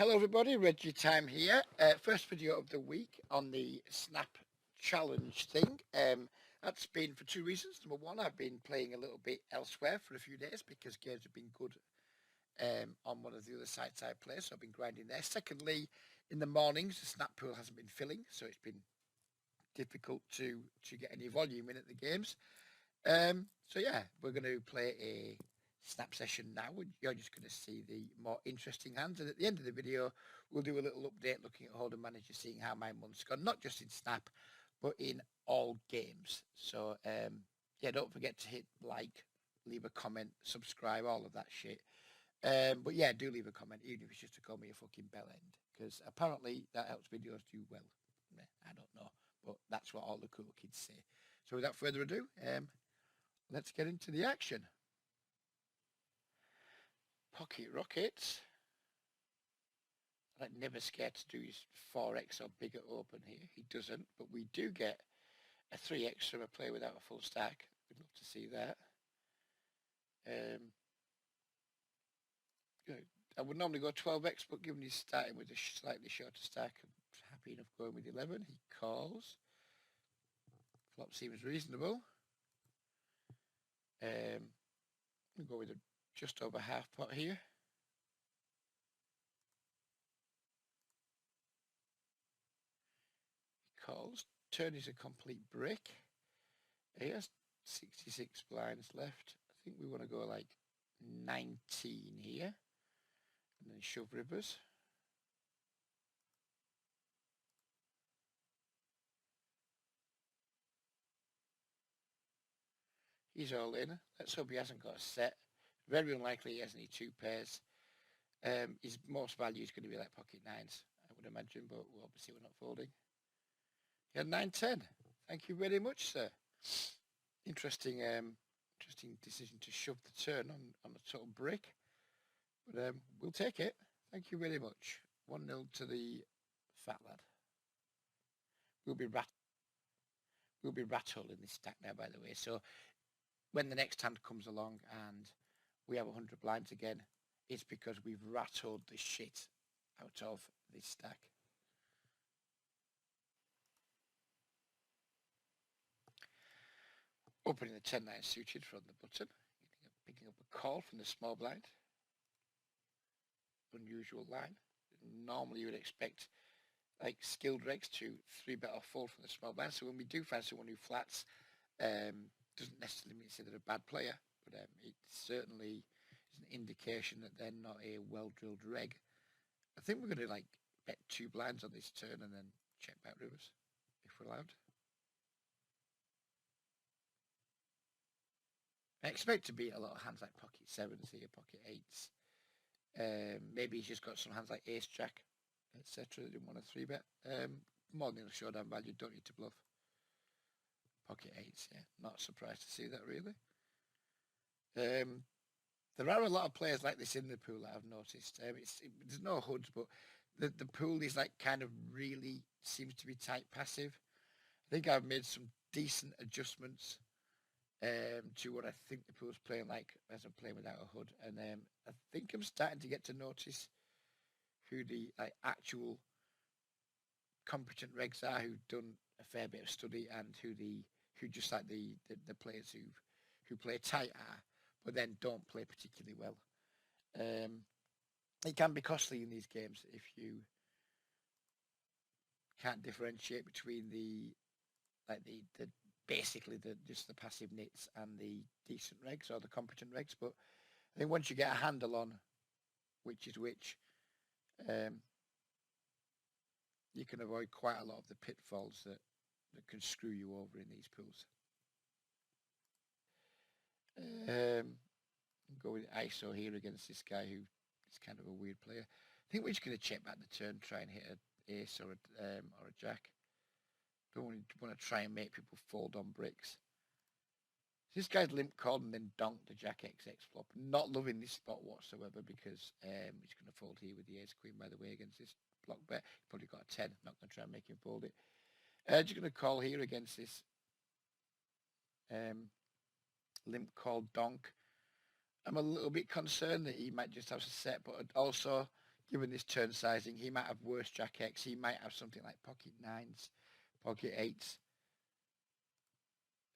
Hello everybody, Reggie Time here. First video of the week on the Snap Challenge thing. That's been for two reasons. Number one, I've been playing a little bit elsewhere for a few days because games have been good on one of the other sites I play, so I've been grinding there. Secondly, in the mornings, the Snap pool hasn't been filling, so it's been difficult to get any volume in at the games. So yeah, we're going to play a snap session now. You're just going to see the more interesting hands, and at the end of the video we'll do a little update looking at Hold'em Manager, seeing how my month's gone, not just in snap but in all games. So yeah, don't forget to hit like, leave a comment, subscribe, all of that shit. But yeah, do leave a comment, even if it's just to call me a fucking bell end, because apparently that helps videos do well. I don't know, but that's what all the cool kids say. So without further ado, let's get into the action. Pocket Rockets. I'm never scared to do his 4x or bigger open here. He doesn't, but we do get a 3x from a player without a full stack. We'd love to see that. I would normally go 12x, but given he's starting with a slightly shorter stack, I'm happy enough going with 11. He calls. Flop seems reasonable. We'll go with a just over half pot here. Calls. Turn is a complete brick. He has 66 blinds left. I think we want to go like 19 here. And then shove rivers. He's all in. Let's hope he hasn't got a set. Very unlikely he has any two pairs. His most value is going to be like pocket nines, I would imagine, but obviously we're not folding. He had 9-10. Thank you very much, sir. Interesting decision to shove the turn on a total brick. But we'll take it. Thank you very much. 1-0 to the fat lad. We'll be rat hole in this stack now, by the way. So when the next hand comes along and we have 100 blinds again, it's because we've rattled the shit out of this stack. Opening the 10-9 suited from the button, picking up a call from the small blind. Unusual line. Normally you would expect like skilled regs to 3-bet or fold from the small blind. So when we do find someone who flats, doesn't necessarily mean they're a bad player, but it certainly is an indication that they're not a well-drilled reg. I think we're going to like bet 2 blinds on this turn and then check back rivers if we're allowed. I expect to beat a lot of hands like pocket 7s here, pocket 8s. Maybe he's just got some hands like ace jack, etc. Didn't want a 3-bet. More than a showdown value, don't need to bluff. Pocket 8s, yeah. Not surprised to see that, really. There are a lot of players like this in the pool that I've noticed. There's no hoods, but the pool is like kind of really seems to be tight passive. I think I've made some decent adjustments to what I think the pool's playing like as I'm playing without a hood. And I think I'm starting to get to notice who the actual competent regs are, who've done a fair bit of study, and who just like the players who play tight are, but then don't play particularly well. It can be costly in these games if you can't differentiate between the basically just the passive nits and the decent regs or the competent regs. But I think once you get a handle on which is which, you can avoid quite a lot of the pitfalls that can screw you over in these pools. Go with ISO here against this guy who is kind of a weird player. I think we're just going to check back the turn, try and hit an ace or a jack. Don't want to try and make people fold on bricks. This guy's limp called and then donked the jack XX flop. Not loving this spot whatsoever because he's going to fold here with the ace queen, by the way, against this block bet. He's probably got a 10. Not going to try and make him fold it. Just going to call here against this limp called donk. I'm a little bit concerned that he might just have a set, but also given this turn sizing, he might have worse Jack X. He might have something like pocket nines, pocket eights.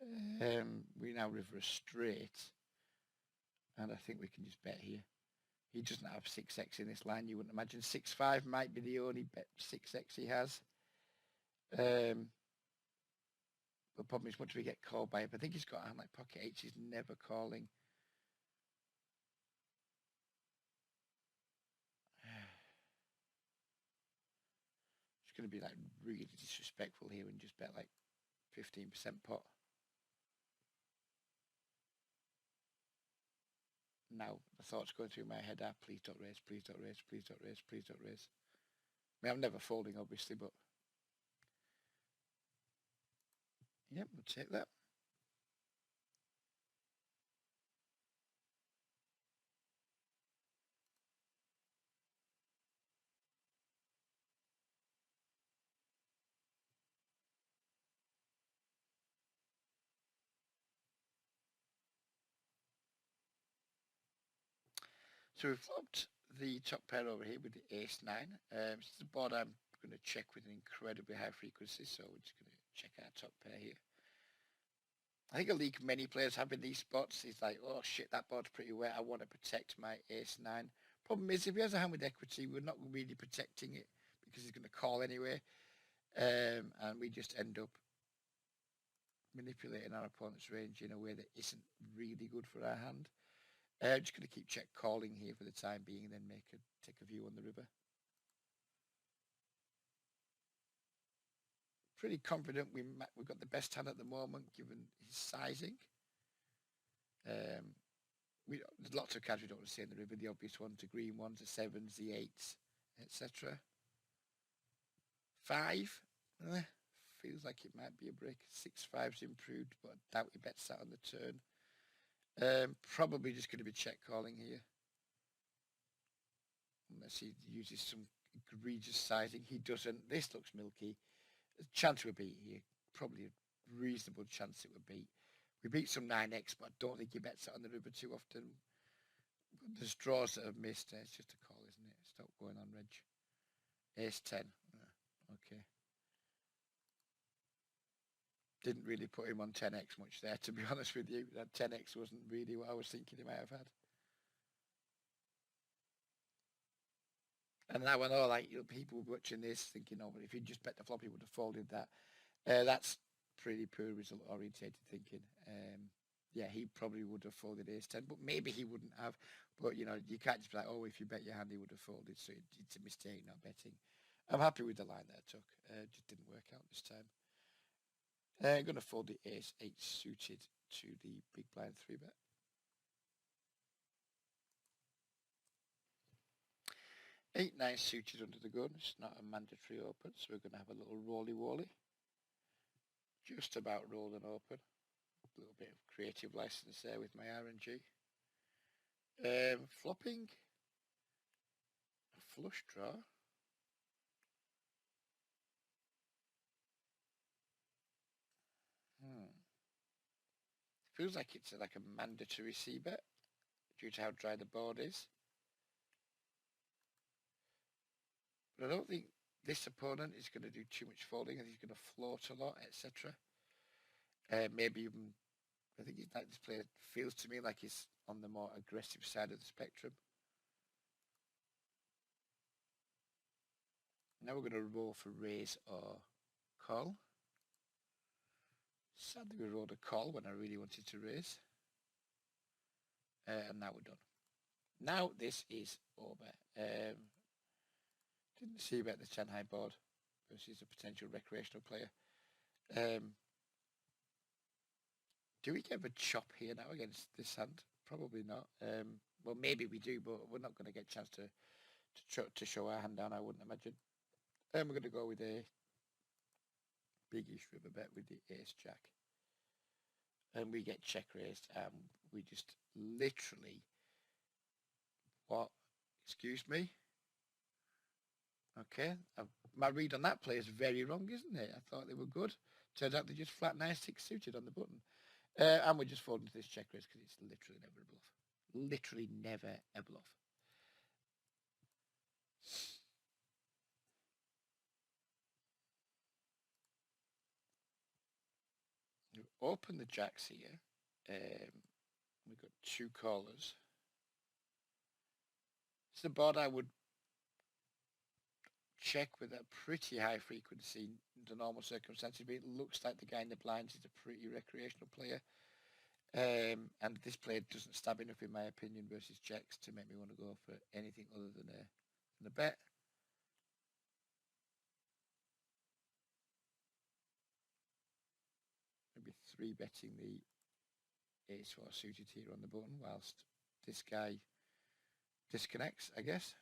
We now river a straight, and I think we can just bet here. He doesn't have 6x in this line. You wouldn't imagine 6-5 might be the only bet 6x he has. The problem is, what do we get called by? But I think he's got like pocket eights. He's never calling. It's going to be like really disrespectful here and just bet like 15% pot. Now the thoughts going through my head are, please don't raise, please don't raise, please don't raise, please don't raise. I mean, I'm never folding, obviously, but yep, we'll take that. So we've flopped the top pair over here with the ace-9. This is a board I'm going to check with an incredibly high frequency, so we're just going to check our top pair here. I think a league many players have in these spots. He's like, oh shit, that board's pretty wet. I want to protect my ace-9. Problem is, if he has a hand with equity, we're not really protecting it because he's going to call anyway. And we just end up manipulating our opponent's range in a way that isn't really good for our hand. Just going to keep check calling here for the time being and then take a view on the river. Pretty confident we've got the best hand at the moment given his sizing. There's lots of cards we don't want to see in the river. The obvious ones, the green ones, the 7s, the 8s, etc. 5, feels like it might be a break. 6-5's improved, but I doubt he bets that on the turn. Probably just going to be check calling here. Unless he uses some egregious sizing. He doesn't. This looks milky. The chance would be here. Probably a reasonable chance it would beat. We beat some 9x, but I don't think he bets it on the river too often. There's draws that have missed. It's just a call, isn't it? Stop going on, Reg. Ace-10. Okay. Didn't really put him on 10x much there, to be honest with you. That 10x wasn't really what I was thinking he might have had. And now I know, like, people watching this thinking, oh, but if he'd just bet the flop, he would have folded that. That's pretty poor result-orientated thinking. Yeah, he probably would have folded ace-10, but maybe he wouldn't have. But, you know, you can't just be like, oh, if you bet your hand, he would have folded. So it's a mistake not betting. I'm happy with the line that I took. Just didn't work out this time. I'm going to fold the ace-8 suited to the big blind 3-bet. Eight-9 suited under the gun. It's not a mandatory open, so we're going to have a little roly-woly. Just about rolling open. A little bit of creative license there with my RNG. Flopping a flush draw. Feels like it's like a mandatory c-bet due to how dry the board is. But I don't think this opponent is going to do too much folding. I think he's going to float a lot, etc. Maybe even, I think like this player feels to me like he's on the more aggressive side of the spectrum. Now we're going to roll for raise or call. Sadly, we rolled a call when I really wanted to raise. And now we're done. Now this is over. Didn't see about the Shanghai board versus a potential recreational player. Do we get a chop here now against this hand? Probably not. Well, maybe we do, but we're not going to get a chance to show our hand down, I wouldn't imagine. We're going to go with a big-ish river bet with the ace-jack. And we get check raised, and we just literally... What? Excuse me? Okay. My read on that play is very wrong, isn't it? I thought they were good. Turns out they just flat 9-6 suited on the button. And we're just folding to this check raise because it's literally never a bluff. Literally never a bluff. open the jacks here. We've got 2 callers. It's the board I would check with a pretty high frequency under normal circumstances, but it looks like the guy in the blinds is a pretty recreational player. And this player doesn't stab enough, in my opinion, versus checks to make me want to go for anything other than a bet. Maybe 3-betting the ace-4 suited here on the button whilst this guy disconnects, I guess.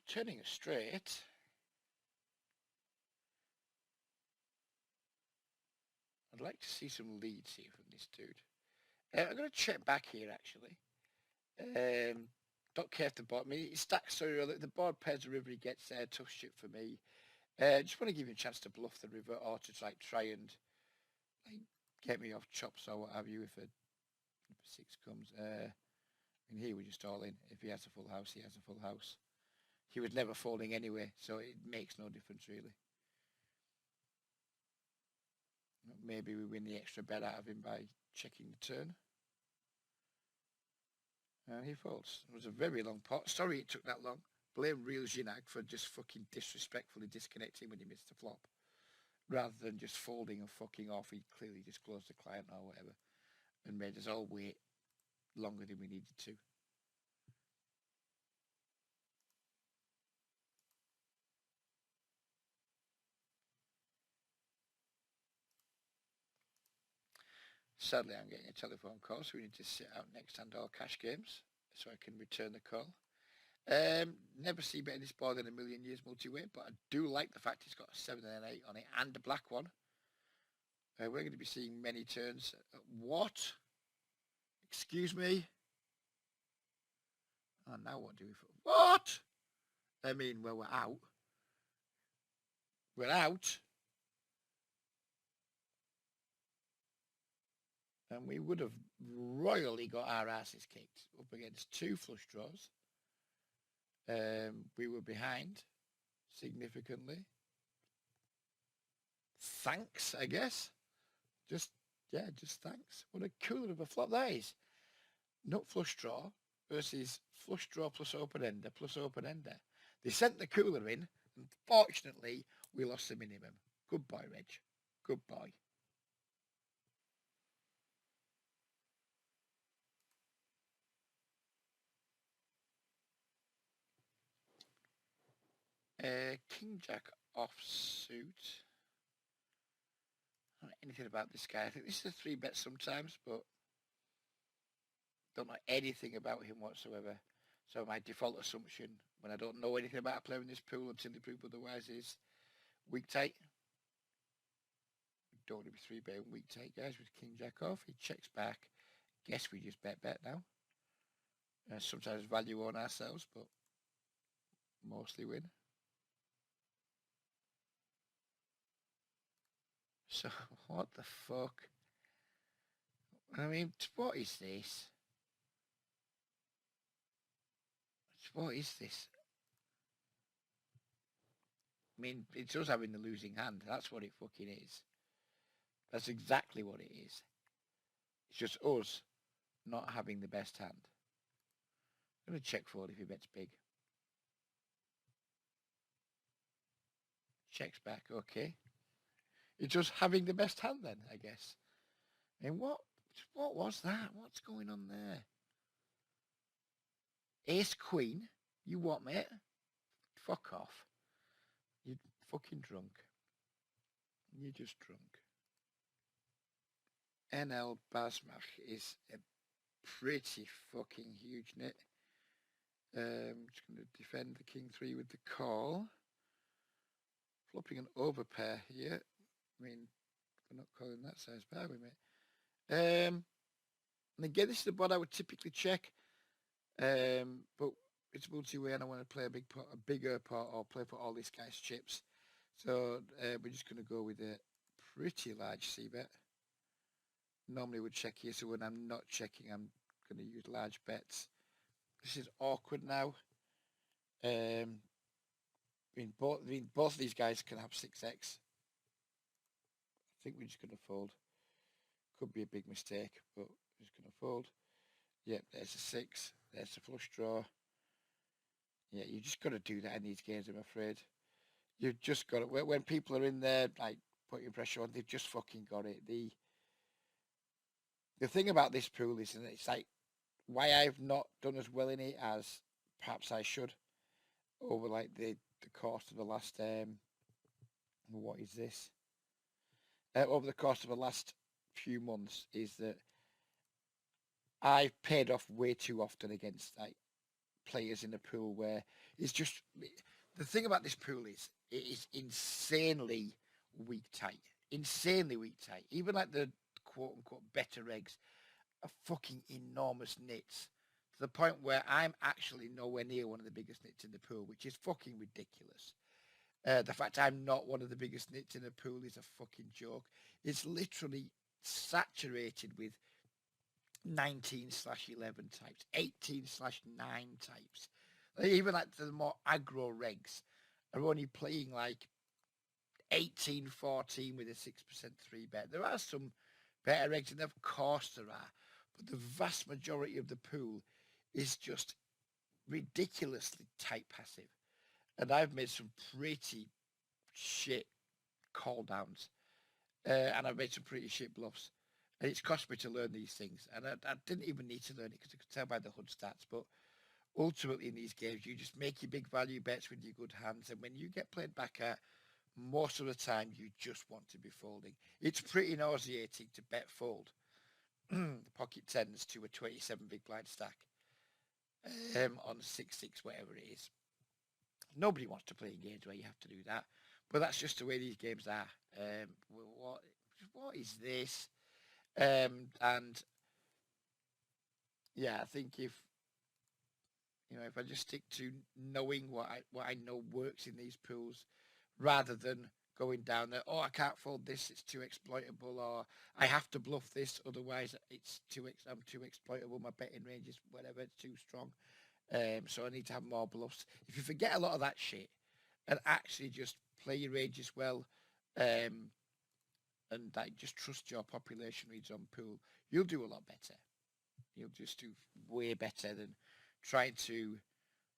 Turning a straight. I'd like to see some leads here from this dude. I'm going to check back here, actually. Don't care if the board... I mean, it stacks so early. The board pairs the river he gets there. Tough shit for me. Just want to give you a chance to bluff the river or to try and get me off chops or what have you if a 6 comes. And here we're just all in. If he has a full house, he has a full house. He was never folding anyway, so it makes no difference really. Maybe we win the extra bet out of him by checking the turn. And he folds. It was a very long pot. Sorry it took that long. Blame Real Zinag for just fucking disrespectfully disconnecting when he missed the flop. Rather than just folding and fucking off, he clearly disclosed the client or whatever. And made us all wait longer than we needed to. Sadly, I'm getting a telephone call, so we need to sit out next hand all cash games so I can return the call. Never see better this board in a million years multi-way, but I do like the fact it's got a 7 and an 8 on it and a black one. We're going to be seeing many turns. What? Excuse me? Oh, now what do we... What? I mean, well, we're out. We're out. And we would have royally got our asses kicked up against 2 flush draws. We were behind significantly. Thanks, I guess. Just thanks. What a cooler of a flop that is. Nut flush draw versus flush draw plus open ender plus open ender. They sent the cooler in, and fortunately, we lost the minimum. Good boy, Reg. Good boy. King Jack offsuit. I don't know anything about this guy. I think this is a 3-bet sometimes, but don't know anything about him whatsoever. So my default assumption, when I don't know anything about a player in this pool until they prove otherwise, is weak tight. Don't want to be 3-betting weak tight, guys, with King Jack off. He checks back. Guess we just bet now. Sometimes value on ourselves, but mostly win. So, what the fuck? I mean, what is this? What is this? I mean, it's us having the losing hand. That's what it fucking is. That's exactly what it is. It's just us not having the best hand. I'm going to check fold if he bets big. Checks back, okay. It's just having the best hand then, I guess. And what was that? What's going on there? Ace Queen? You what, mate? Fuck off. You're fucking drunk. You're just drunk. NL Basmach is a pretty fucking huge nit. Just going to defend the King 3 with the call. Flopping an overpair here. I mean, we're not calling that size pair, we mate. And again, this is the board I would typically check. But it's multi-way and I want to play a bigger pot or play for all this guy's chips. So we're just going to go with a pretty large c-bet. Normally would check here, so when I'm not checking, I'm going to use large bets. This is awkward now. Both of these guys can have 6x. I think we're just going to fold. Could be a big mistake, but we're just going to fold. Yep, there's a 6. There's a flush draw. Yeah, you just got to do that in these games, I'm afraid. You've just got to, when people are in there, like, putting pressure on, they've just fucking got it. The thing about this pool is, and it's like, why I've not done as well in it as perhaps I should over, like, the course of the last, what is this? Over the course of the last few months is that I've paid off way too often against, like, players in the pool where it's just the thing about this pool is it is insanely weak tight, even like the quote unquote better eggs are fucking enormous nits to the point where I'm actually nowhere near one of the biggest nits in the pool, which is fucking ridiculous. The fact I'm not one of the biggest nits in the pool is a fucking joke. It's literally saturated with 19/11 types, 18/9 types. Even like the more aggro regs are only playing like 18/14 with a 6% 3-bet. There are some better regs, and of course there are, but the vast majority of the pool is just ridiculously tight passive. And I've made some pretty shit call downs, and I've made some pretty shit bluffs. And it's cost me to learn these things. And I didn't even need to learn it because I could tell by the HUD stats. But ultimately in these games, you just make your big value bets with your good hands. And when you get played back at, most of the time, you just want to be folding. It's pretty nauseating to bet fold the pocket tens to a 27 big blind stack on 6-6, whatever it is. Nobody wants to play games where you have to do that. But that's just the way these games are. What is this? And yeah, I think if I just stick to knowing what I know works in these pools, rather than going down there, oh, I can't fold this, it's too exploitable, or I have to bluff this, otherwise I'm too exploitable, my betting range is whatever, it's too strong. So I need to have more bluffs. If you forget a lot of that shit and actually just play your ranges well, and like just trust your population reads on pool, you'll do a lot better. You'll just do way better than trying to,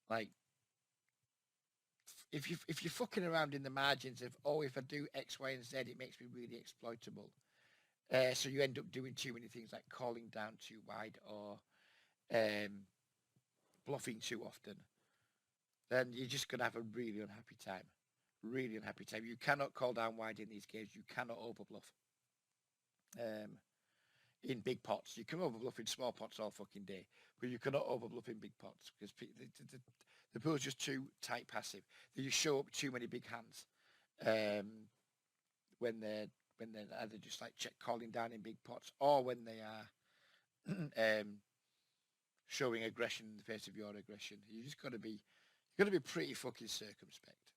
like, if you're fucking around in the margins of, oh, if I do X, Y, and Z, it makes me really exploitable. So you end up doing too many things like calling down too wide or bluffing too often. Then you're just gonna have a really unhappy time. Really unhappy time. You cannot call down wide in these games. You cannot overbluff. In big pots, you can overbluff in small pots all fucking day, but you cannot overbluff in big pots because the pool's just too tight passive. They just show up too many big hands when they're either just like check calling down in big pots or when they are showing aggression in the face of your aggression. You just got to be pretty fucking circumspect.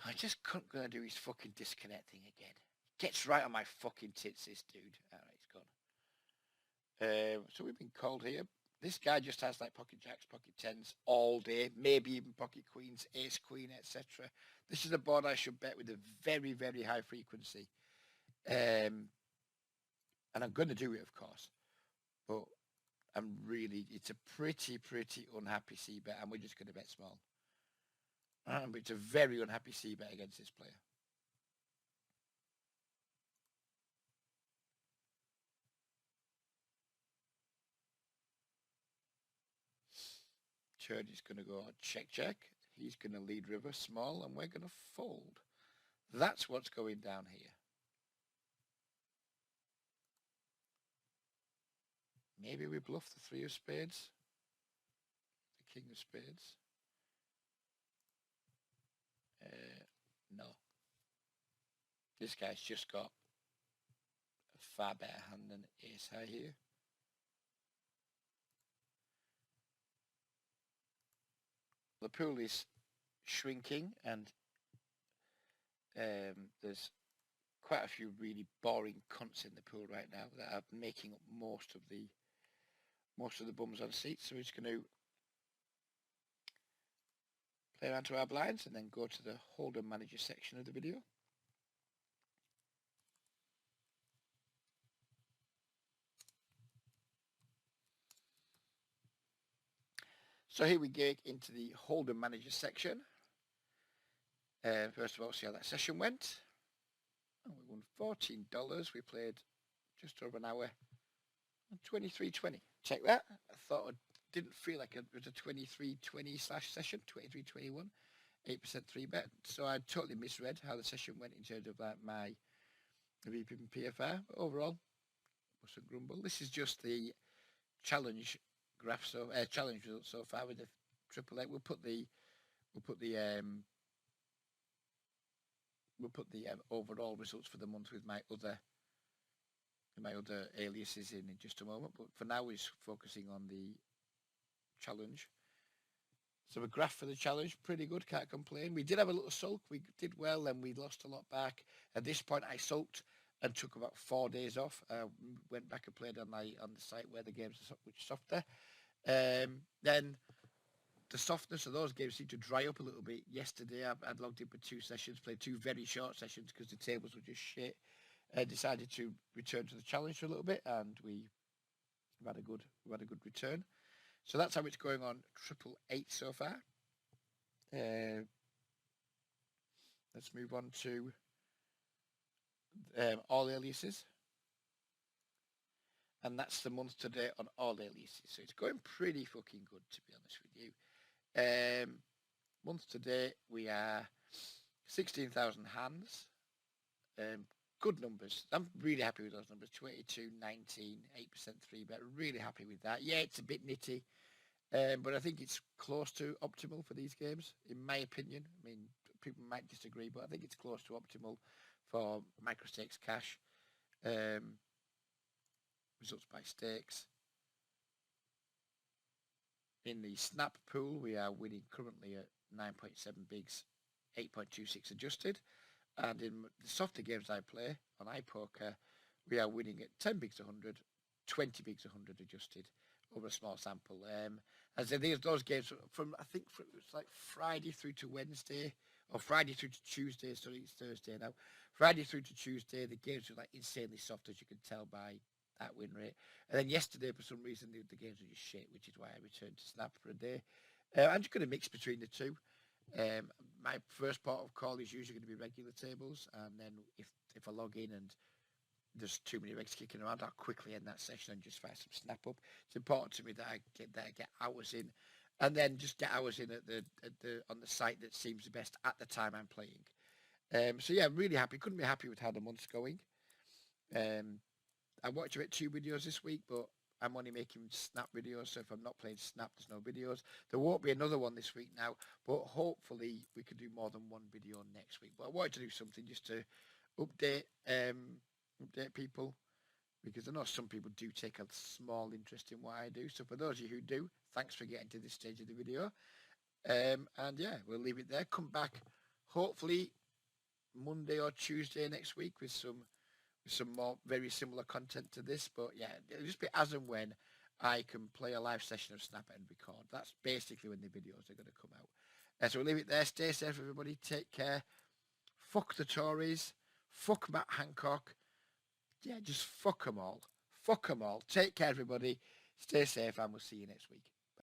I just couldn't gonna do his fucking disconnect thing again. Gets right on my fucking tits, this dude. Alright, he's gone. So we've been called here. This guy just has like pocket jacks, pocket tens all day, maybe even pocket queens, ace queen, etc. This is a board I should bet with a very, very high frequency. And I'm going to do it, of course. But it's a pretty unhappy c-bet, and we're just going to bet small. But it's a very unhappy c-bet against this player. Turn is going to go check. He's going to lead river small, and we're going to fold. That's what's going down here. Maybe we bluff the 3 of spades. king of spades. No. This guy's just got a far better hand than ace high here. The pool is shrinking, and there's quite a few really boring cunts in the pool right now that are making up most of the bums on seats. So we're just going to play around to our blinds and then go to the Hold'em Manager section of the video. So here we get into the Hold'em Manager section. First of all, see how that session went. And we won $14. We played just over an hour on 23.20. Check that. I thought I didn't feel like it was a 23.20 slash session, 23.21, 8% 3-bet. So I totally misread how the session went in terms of my VP and PFR. But overall, mustn't grumble. This is just the challenge graph, so challenge results so far with the triple eight. We'll put the overall results for the month with my other aliases in just a moment. But for now, we're focusing on the challenge. So a graph for the challenge, pretty good, can't complain. We did have a little sulk. We did well, then we lost a lot back. At this point, I sulked and took about 4 days off. Went back and played on the site where the games are much softer. Then the softness of those games seemed to dry up a little bit. Yesterday, I'd logged in for 2 sessions, played 2 very short sessions because the tables were just shit. Decided to return to the challenge for a little bit, and we've had a good return. So that's how it's going on triple eight so far. Let's move on to all aliases. And that's the month today on all aliases. So it's going pretty fucking good, to be honest with you. Month today, we are 16,000 hands. Good numbers. I'm really happy with those numbers. 22, 19, 8% 3-bet. Really happy with that. Yeah, it's a bit nitty. But I think it's close to optimal for these games, in my opinion. I mean, people might disagree, but I think it's close to optimal for micro-stakes cash. Results by stakes. In the snap pool, we are winning currently at 9.7 bigs, 8.26 adjusted. And in the softer games I play on iPoker, we are winning at 10 bigs 100, 20 bigs 100 adjusted over a small sample. As I say, those games from it's like Friday through to Wednesday, or Friday through to Tuesday. Sorry, it's Thursday now. Friday through to Tuesday, the games were like insanely soft, as you can tell by that win rate. And then yesterday, for some reason, the games were just shit, which is why I returned to Snap for a day. I'm just going to mix between the two. My first port of call is usually going to be regular tables, and then if I log in and there's too many regs kicking around, I'll quickly end that session and just fire some snap up. It's important to me that I get hours in, and then just get hours in on the site that seems the best at the time I'm playing. So yeah, I'm really happy. Couldn't be happy with how the month's going. I watched about 2 videos this week, but I'm only making snap videos, so if I'm not playing snap, there's no videos. There won't be another one this week now, but hopefully we can do more than 1 video next week. But I wanted to do something just to update people, because I know some people do take a small interest in what I do. So for those of you who do, thanks for getting to this stage of the video. And yeah, we'll leave it there. Come back hopefully Monday or Tuesday next week with some more very similar content to this. But yeah, it'll just be as and when I can play a live session of Snap and record. That's basically when the videos are going to come out. So we'll leave it there. Stay safe, everybody. Take care. Fuck the Tories. Fuck Matt Hancock. Yeah, just fuck them all. Fuck them all. Take care, everybody. Stay safe, and we'll see you next week.